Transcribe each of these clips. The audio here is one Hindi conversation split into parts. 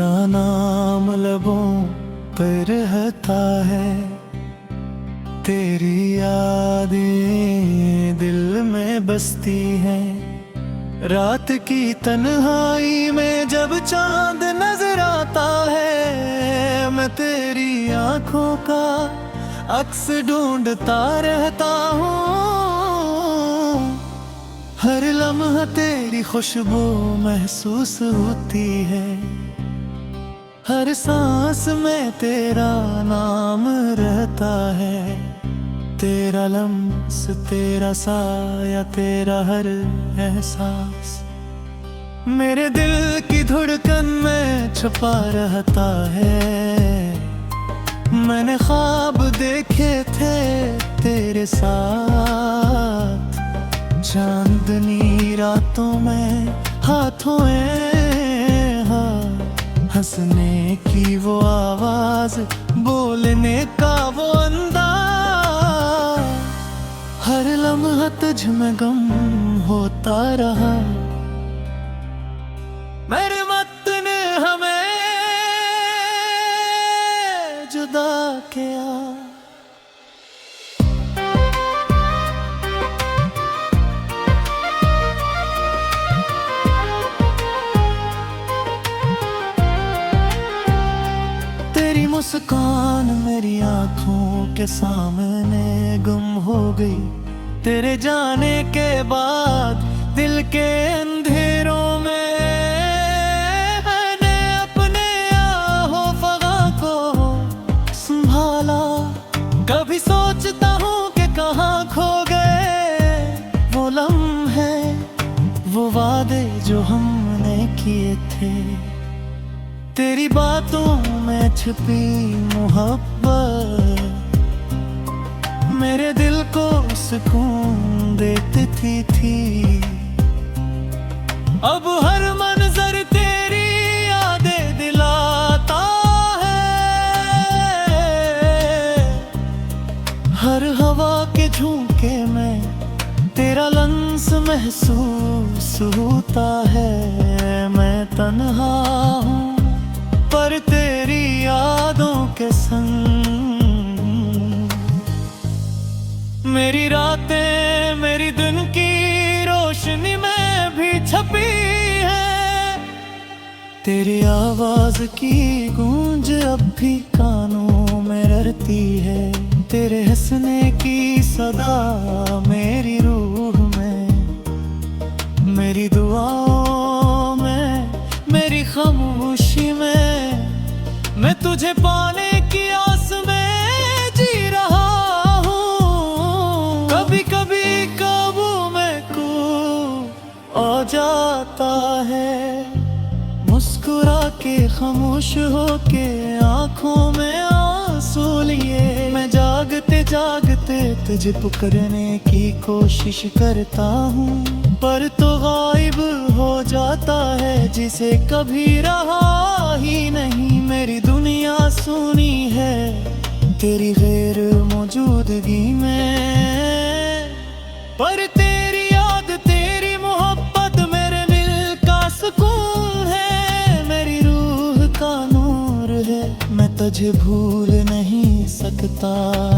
तेरा नाम लबों पर रहता है, तेरी यादें दिल में बसती हैं। रात की तन्हाई में जब चांद नजर आता है, मैं तेरी आंखों का अक्स ढूंढता रहता हूँ। हर लम्हा तेरी खुशबू महसूस होती है, हर सांस में तेरा नाम रहता है। तेरा लम्स, तेरा साया, तेरा हर एहसास मेरे दिल की धड़कन में छुपा रहता है। मैंने ख्वाब देखे थे तेरे साथ, चांदनी रातों में हाथों में हाथ, हंसने की वो आवाज, बोलने का वो अंदाज। हर लम्हा तुझ में गम होता रहा, मेरे मत ने हमें जुदा किया। तेरी मुस्कान मेरी आंखों के सामने गुम हो गई, तेरे जाने के बाद दिल के अंधेरों में मैंने अपने आहों फगा को संभाला। कभी सोचता हूँ कि कहाँ खो गए वो लम्हे, वो वादे जो हमने किए थे। तेरी बातों में छिपी मोहब्बत मेरे दिल को सुकून देती थी। अब हर मंजर तेरी यादें दिलाता है, हर हवा के झोंके में तेरा लम्स महसूस होता है। मैं तन्हा हूँ पर तेरी यादों के संग, मेरी रातें मेरी दिन की रोशनी में भी छपी है। तेरी आवाज की गूंज अब भी कानों में रहती है, तेरे हंसने की सदा मेरी रूह में, मेरी दुआओं में, मेरी खामोशी में। मैं तुझे पाने की आस में जी रहा हूँ। कभी कभी काबू में खो आ जाता है, मुस्कुरा के खामोश होके आंखों में आंसू लिए। मैं जागते जागते तुझे पुकारने की कोशिश करता हूँ, पर तो गायब हो जाता है जिसे कभी रहा ही नहीं। मेरी दुनिया सुनी है तेरी गैर मौजूदगी में, पर तेरी याद तेरी मोहब्बत मेरे दिल का सुकून है, मेरी रूह का नूर है। मैं तुझे भूल नहीं सकता,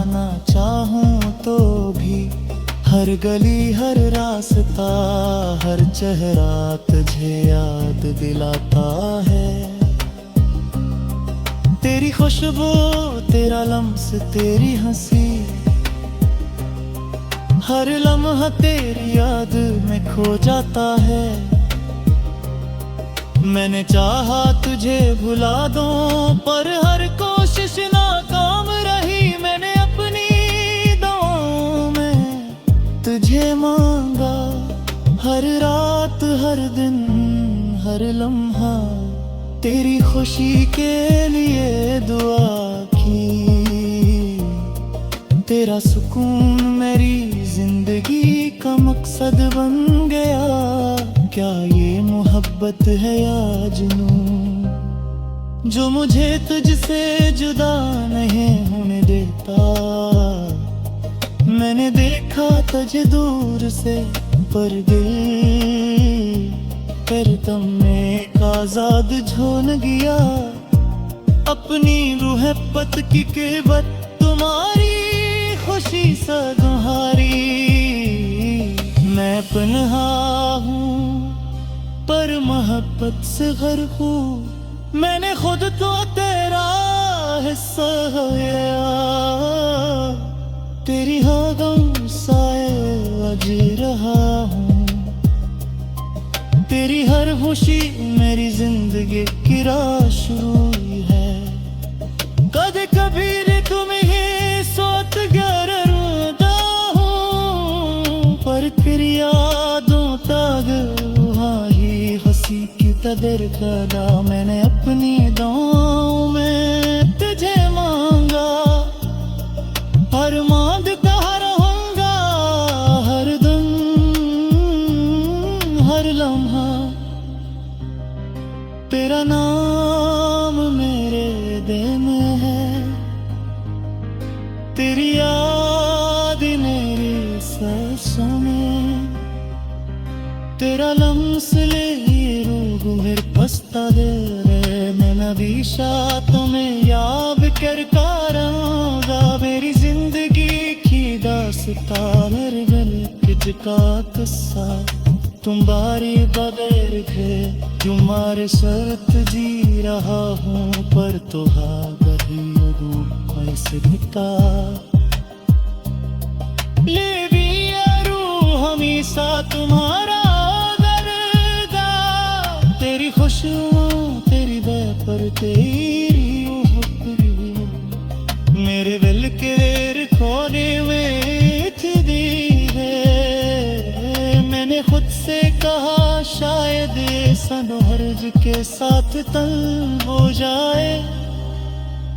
ना चाहूं तो भी। हर गली हर रास्ता हर चेहरा तुझे याद दिलाता है। तेरी खुशबू तेरा लम्स तेरी हंसी, हर लम्हा तेरी याद में खो जाता है। मैंने चाहा तुझे भुला दूं पर हर कोशिश नाकाम रही। मैंने अपनी दुआओं में तुझे मांगा, हर रात हर दिन हर लम्हा तेरी खुशी के लिए दुआ की। तेरा सुकून मेरी जिंदगी का मकसद बन गया। क्या ये मोहब्बत है या जुनून, जो मुझे तुझसे जुदा नहीं होने देता। मैंने देखा तुझे दूर से पर दिल फिर तुमने एक आजाद झोन गया, अपनी रूह पत की केवत तुम्हारी खुशी सा गुहारी। मैं पनहा हूँ पर मोहब्बत से गर्क हूँ, मैंने खुद तो तेरा हिस्सा होया। तेरी हाँ गम साए अज रहा हूँ, तेरी हर खुशी मेरी जिंदगी की राह शुरू हुई है। कद कभी रे तुम्हें सोत गर रोता हूँ, पर फिर यादों तक वहाँ ही हंसी की कदर करा। मैंने अपनी दुआओं में तुझे मांगा, हर मांगता रहूंगा, हर दम हर लम्हा तेरा नाम मेरे दिल में है। तेरी याद मेरी सांसों में, तेरा लम्स ले रूह मेरे पस्ता दे रे। मैं नबीशा तुम्हें याद कर करांगा, मेरी जिंदगी की दास्ता मेरे दिल का किस्सा। तुम बारी बगैर थे तुम्हारे शर्त जी रहा हूँ, पर तो ऐसे दिखा ले भी रूह हमेशा तुम्हारा दर्दा। तेरी खुशियों तेरी बेपर तेरी मेरे दिल के कोने में दी है। मैंने खुद से कहा शायद सनोहर्ज के साथ तंग हो जाए,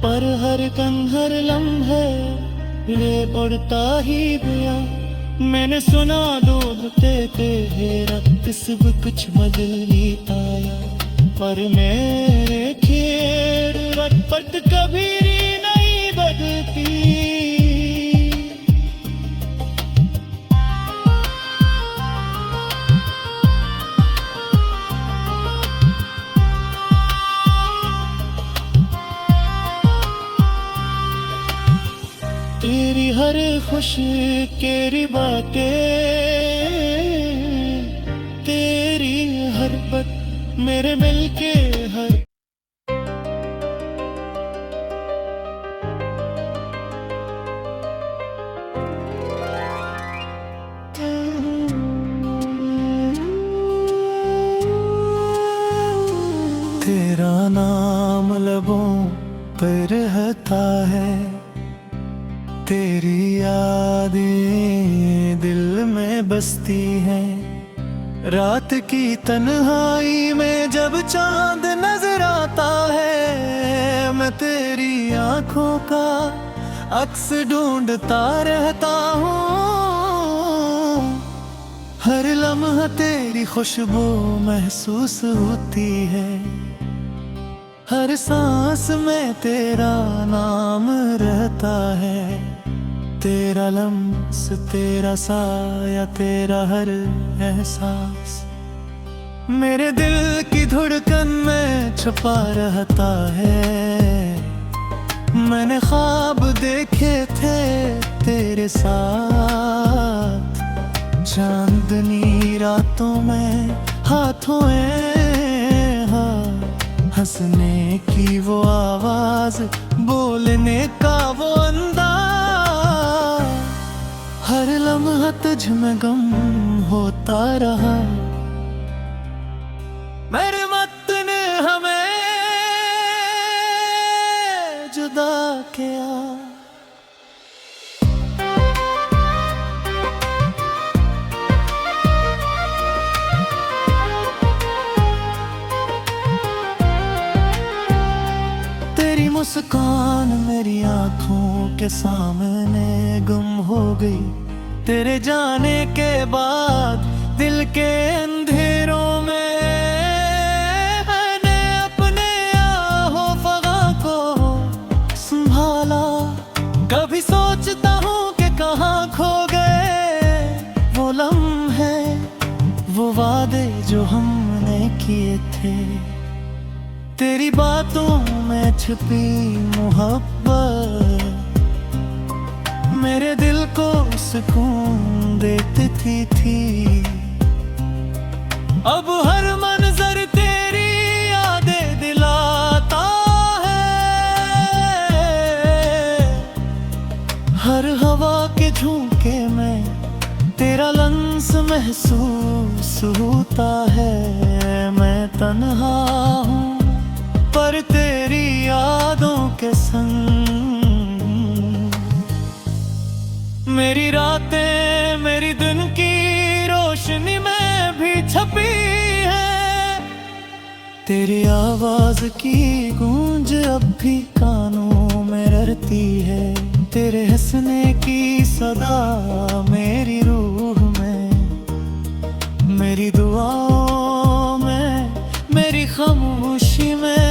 पर हर कन हर लम्हे ले उड़ता ही गया। मैंने सुना दूध देते हैं सब कुछ बदल ही आया, पर मेरे खेर रटपट कभी नहीं बदलती। तेरी हर खुशी केरी बातें, तेरी हर बात मेरे मिल के हर। तेरा नाम लबों पर रहता है, तेरी यादें दिल में बसती हैं। रात की तन्हाई में जब चांद नजर आता है, मैं तेरी आंखों का अक्स ढूंढता रहता हूँ। हर लम्हा तेरी खुशबू महसूस होती है, हर सांस में तेरा नाम रहता है। तेरा लम्स तेरा साया तेरा हर एहसास मेरे दिल की धड़कन में छुपा रहता है। मैंने ख्वाब देखे थे तेरे साथ, चांदनी रातों में हाथों हंसने की वो आवाज, बोलने का वो अंदाज। हर लम्हा तुझ में गम होता रहा, मेरे मत ने हमें जुदा किया। तेरी मुस्कान मेरी आंखों के सामने गुम हो गई, तेरे जाने के बाद दिल के अंधेरों में मैंने अपने आहों फगा को संभाला। कभी सोचता हूँ कि कहाँ खो गए वो लम्हे, वो वादे जो हमने किए थे। तेरी बातों में छिपी मोहब्बत मेरे दिल को सुकून देती थी। अब हर मंजर तेरी यादें दिलाता है, हर हवा के झोंके में तेरा लम्स महसूस होता है। मैं तन्हा हूँ पर तेरी यादों के संग, मेरी रातें मेरी दिन की रोशनी में भी छपी है। तेरी आवाज की गूंज अब भी कानों में रड़ती है। तेरे हंसने की सदा मेरी रूह में, मेरी दुआओं में, मेरी खामोशी में,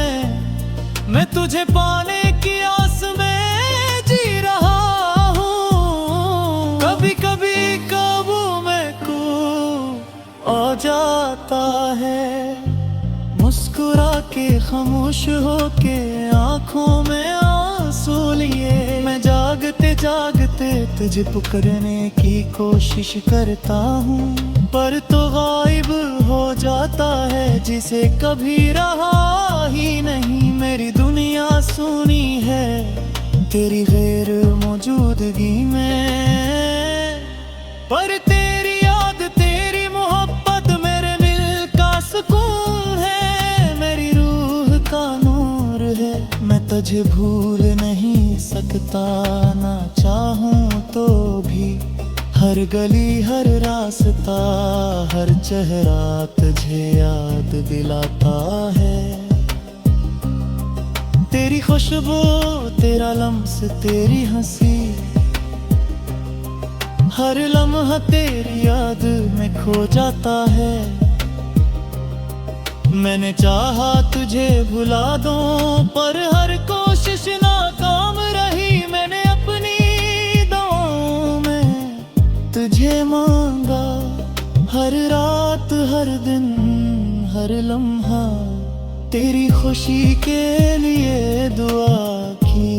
मैं तुझे पाने की आस में जी रहा हूँ। कभी कभी काबू में खो आ जाता है, मुस्कुरा के खामोश होके आंखों में आंसू लिए। मैं जागते जागते तुझे पुकारने की कोशिश करता हूँ, पर तो गायब हो जाता है जिसे कभी रहा ही नहीं। मेरी दुनिया सुनी है तेरी गैर मौजूदगी में, पर तेरी याद तेरी मोहब्बत मेरे दिल का सुकून है, मेरी रूह का नूर है। मैं तुझे भूल नहीं सकता, ना चाहूं तो भी। हर गली हर रास्ता हर चेहरा तुझे याद दिलाता है। तेरी खुशबू तेरा लम्स तेरी हंसी, हर लम्हा तेरी याद में खो जाता है। मैंने चाहा तुझे भुला दूं पर हर कोशिश नाकाम रही। मैंने अपनी दुआओं में तुझे मांगा, हर रात हर दिन हर लम्हा तेरी खुशी के लिए दुआ की।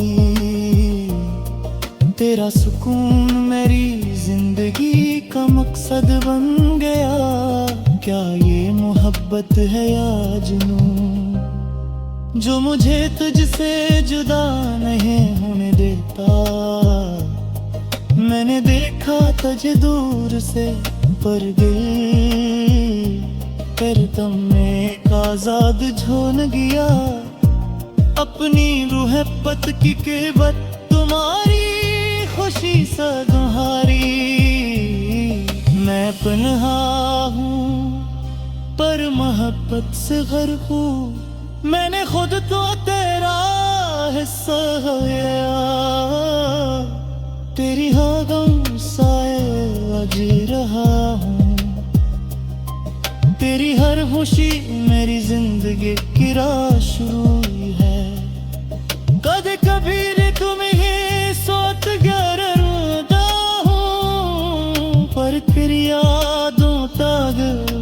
तेरा सुकून मेरी जिंदगी का मकसद बन गया। क्या ये मोहब्बत है या जुनून जो मुझे तुझसे जुदा नहीं होने देता। मैंने देखा तुझे दूर से पर दिल फिर तुम में आजाद झोन गया। अपनी रूह पत की केवट तुम्हारी खुशी सा तुम्हारी। मैं पन्हा हूँ पर मोहब्बत से गर्क हूँ। मैंने खुद तो तेरा हिस्सा गया। तेरी हाँ गम साए जी रहा हूँ। तेरी हर खुशी मेरी जिंदगी की राह शुरू है। कभी कभी तुम ही सोच कर रोता हूँ, पर फिर यादों तक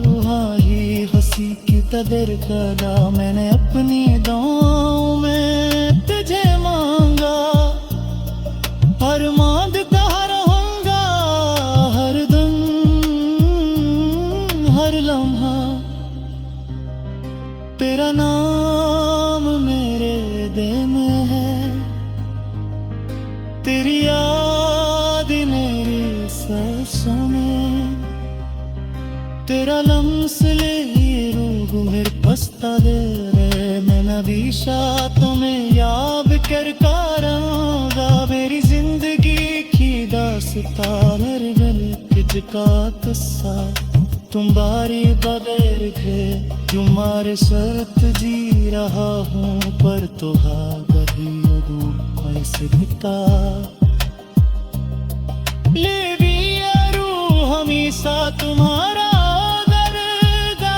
वहाँ ही हंसी की कदर करा। मैंने अपनी दुआओं में तुझे मांगा, हर मांग कहा रहूंगा, हर दिन हर लम्हा तेरा नाम मेरे दिल में है। तेरी याद मेरी सांसों में, तेरा लम्स ले रूह मेरे पस्ता दे रे। मैं नबीशा तुम्हें याद कर करांगा। मेरी जिंदगी की दास्ता मेरे गले किसका किस्सा। तुम बारी बगैर थे तुम्हारे शर्त जी रहा हूँ, पर तो वही कैसे बिता। ले भी रूह हमेशा तुम्हारा दर्दा।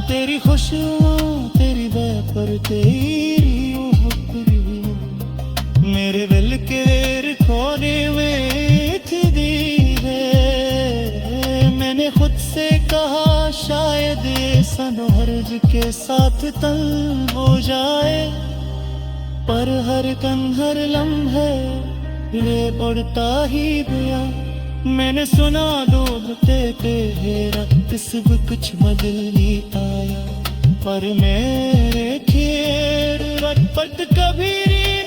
तेरी खुशियों तेरी बेपर तेरी हुक्री मेरे दिल के कोने में थी दीवे। मैंने खुद से कहा शायद सनोहर साथ तल हो जाए, पर हर कन हर लम्हे ले बढ़ता ही गया। मैंने सुना दूध देते रक्त सब कुछ बदल ही आया, पर मेरे खेर रटपट कभी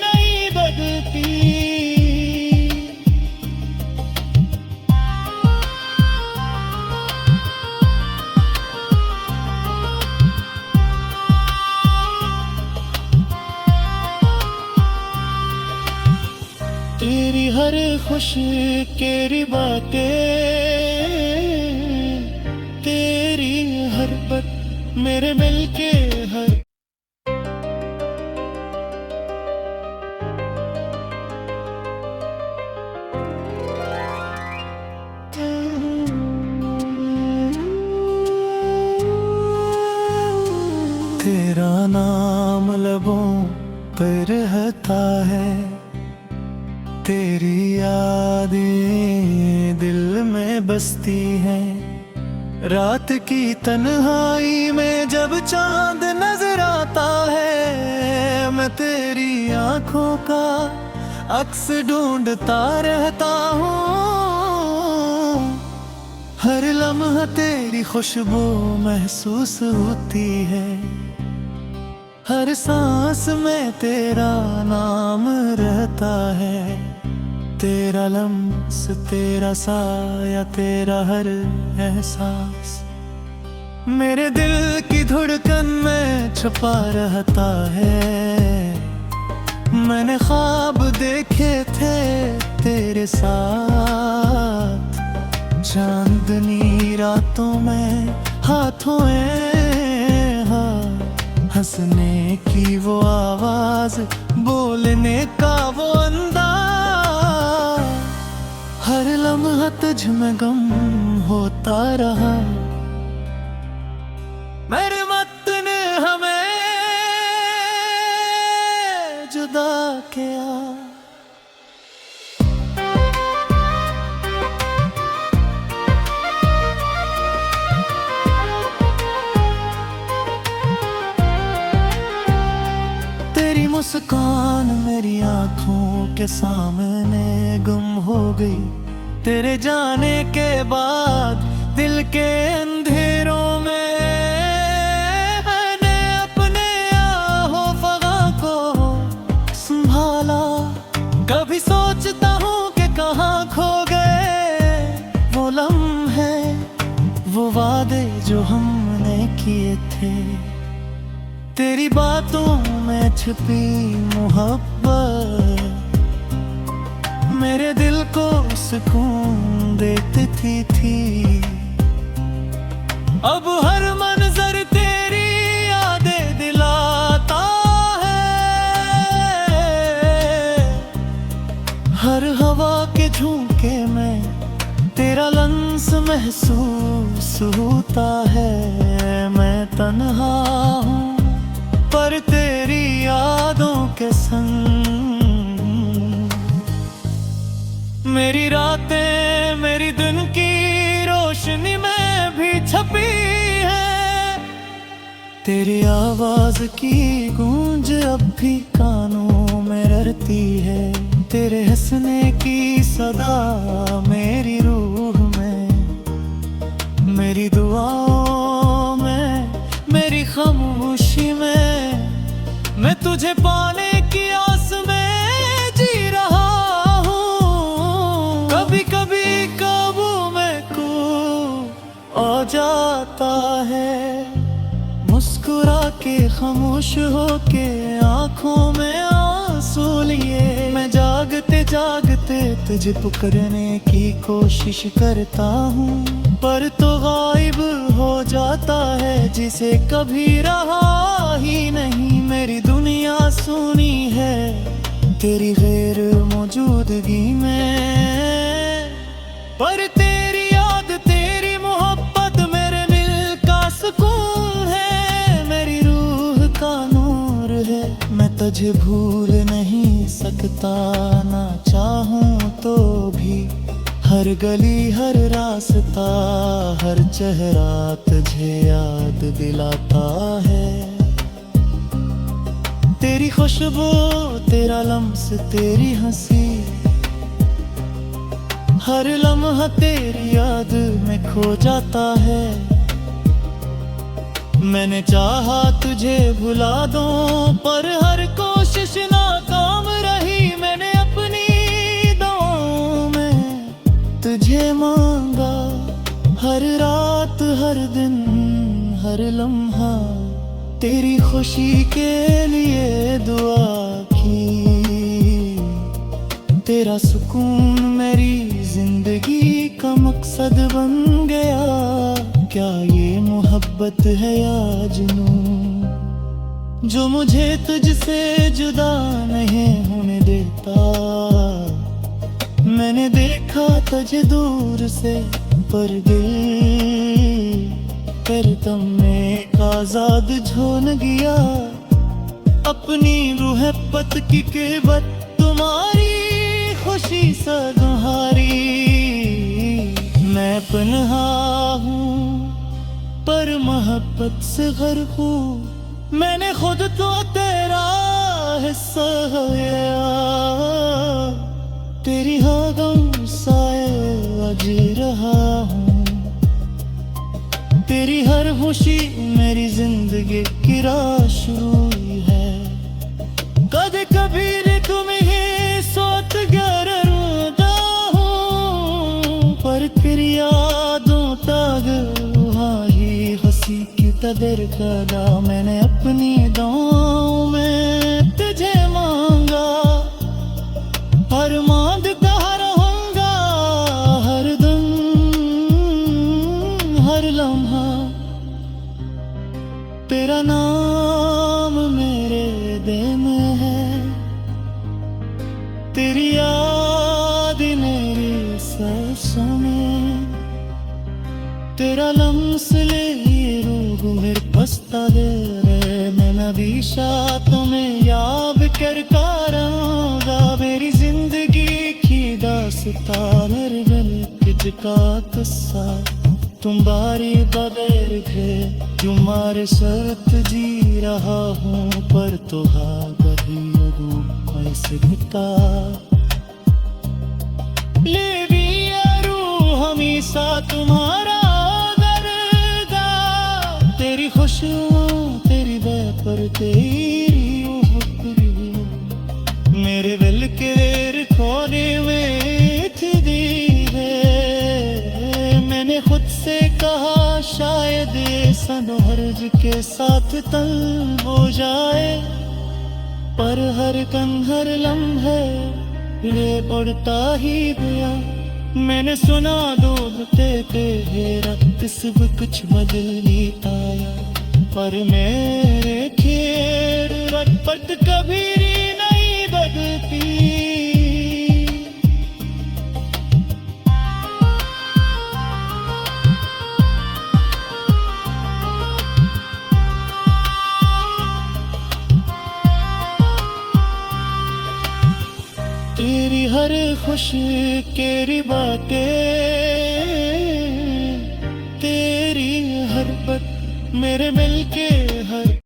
नहीं बदलती। तेरी हर खुशी केरी बातें, तेरी हर बात मेरे मिल के हर। तेरा नाम लबों पर रहता है, तेरी यादें दिल में बसती हैं। रात की तन्हाई में जब चांद नजर आता है, मैं तेरी आंखों का अक्स ढूंढता रहता हूँ। हर लम्हा तेरी खुशबू महसूस होती है, हर सांस में तेरा नाम रहता है। तेरा लम्स, तेरा साया, तेरा हर एहसास मेरे दिल की धड़कन में छुपा रहता है। मैंने ख्वाब देखे थे तेरे साथ, चांदनी रातों में हाथों में हाथ, हंसने की वो आवाज, बोलने का वो अंदाज। हर लम्हा तुझ में गम होता रहा, मेरे मत ने हमें जुदा किया। तेरी मुस्कान मेरी आंखों के सामने गुम हो गई, तेरे जाने के बाद दिल के अंधेरों में मैंने अपने आहो फगा को संभाला। कभी सोचता हूँ कि कहाँ खो गए वो लम्हे, वो वादे जो हमने किए थे। तेरी बातों में छिपी मोहब्बत मेरे दिल को सुकून देती थी। अब हर मंजर तेरी यादें दिलाता है, हर हवा के झोंके में तेरा लंस महसूस होता है। मैं तन्हा हूँ पर तेरी यादों के संग, मेरी रातें मेरी दिन की रोशनी में भी छपी है। तेरी आवाज की गूंज अब भी कानों में रहती है, तेरे हंसने की सदा मेरी रूह में, मेरी दुआओं में, मेरी खामोशी में। मैं तुझे पाने की आस में जी रहा हूँ। कभी कभी काबू में खो आ जाता है, मुस्कुरा के खामोश होके आंखों में आंसू लिए। मैं जागते जागते तुझे पुकारने की कोशिश करता हूँ, पर तो गायब हो जाता है जिसे कभी रहा ही नहीं। मेरी दुनिया सुनी है तेरी गैर मौजूदगी में, पर तेरी याद तेरी मोहब्बत मेरे दिल का सुकून है, मेरी रूह का नूर है। मैं तुझे भूल नहीं सकता, ना चाहूं तो भी हर गली हर रास्ता हर चेहरा तुझे याद दिलाता है। तेरी खुशबू तेरा लम्स तेरी हंसी, हर लम्हा तेरी याद में खो जाता है। मैंने चाहा तुझे भुला दूं पर हर कोशिश नाकाम रही। मैंने अपनी दुआओं में तुझे मांगा, हर रात हर दिन हर लम्हा तेरी खुशी के लिए दुआ की। तेरा सुकून मेरी जिंदगी का मकसद बन गया। क्या ये मोहब्बत है या जुनून जो मुझे तुझसे जुदा नहीं होने देता। मैंने देखा तुझे दूर से पर दिल फिर तुम में आजाद झोन गया। अपनी रूह पत की केवत तुम्हारी खुशी सा तुम्हारी। मैं पन्हा हूँ पर मोहब्बत से गर्क हूँ। मैंने खुद तो तेरा हिस्सा गया। तेरी हाँ गम साए जी रहा हूँ। तेरी हर खुशी मेरी जिंदगी की राह शुरू हुई है। कदे कभी तुम ही सोत गरदा हूँ पर तेरी यादों तक वहाँ ही हंसी की कदर करा। मैंने अपनी दुआओं में तुझे मांगा, हर मांग कहा रहूंगा हर दम हर लम्हा। तेरा नाम मेरे दिल में है, तेरी याद मेरी सांसों में। तेरा लम्स ले ये रूह मेरे पस्ता है रे। मैं नबीशा तुम्हें याद कर कारूंगा। मेरी जिंदगी की दास्तां मेरे दिल का किस्सा। तुम बारी बगैर थे तुम्हारे साथ जी रहा हूँ पर तो बही कैसे बिता। ले भी रूह हमेशा तुम्हारा दर्दा। तेरी खुशियों तेरी बेपर तेरी मेरे दिल के कोने में थी दी है। मैंने खुद से कहा शायद सनोहर्ज के साथ तल हो जाए पर हर कन हर लम्हे ले बढ़ता ही गया। मैंने सुना दूध के रक्त सब कुछ बदल नहीं आया पर मेरे खेर रखपत कभी नहीं बदलती। तेरी हर खुशी केरी बातें तेरी हर पल मेरे मिल के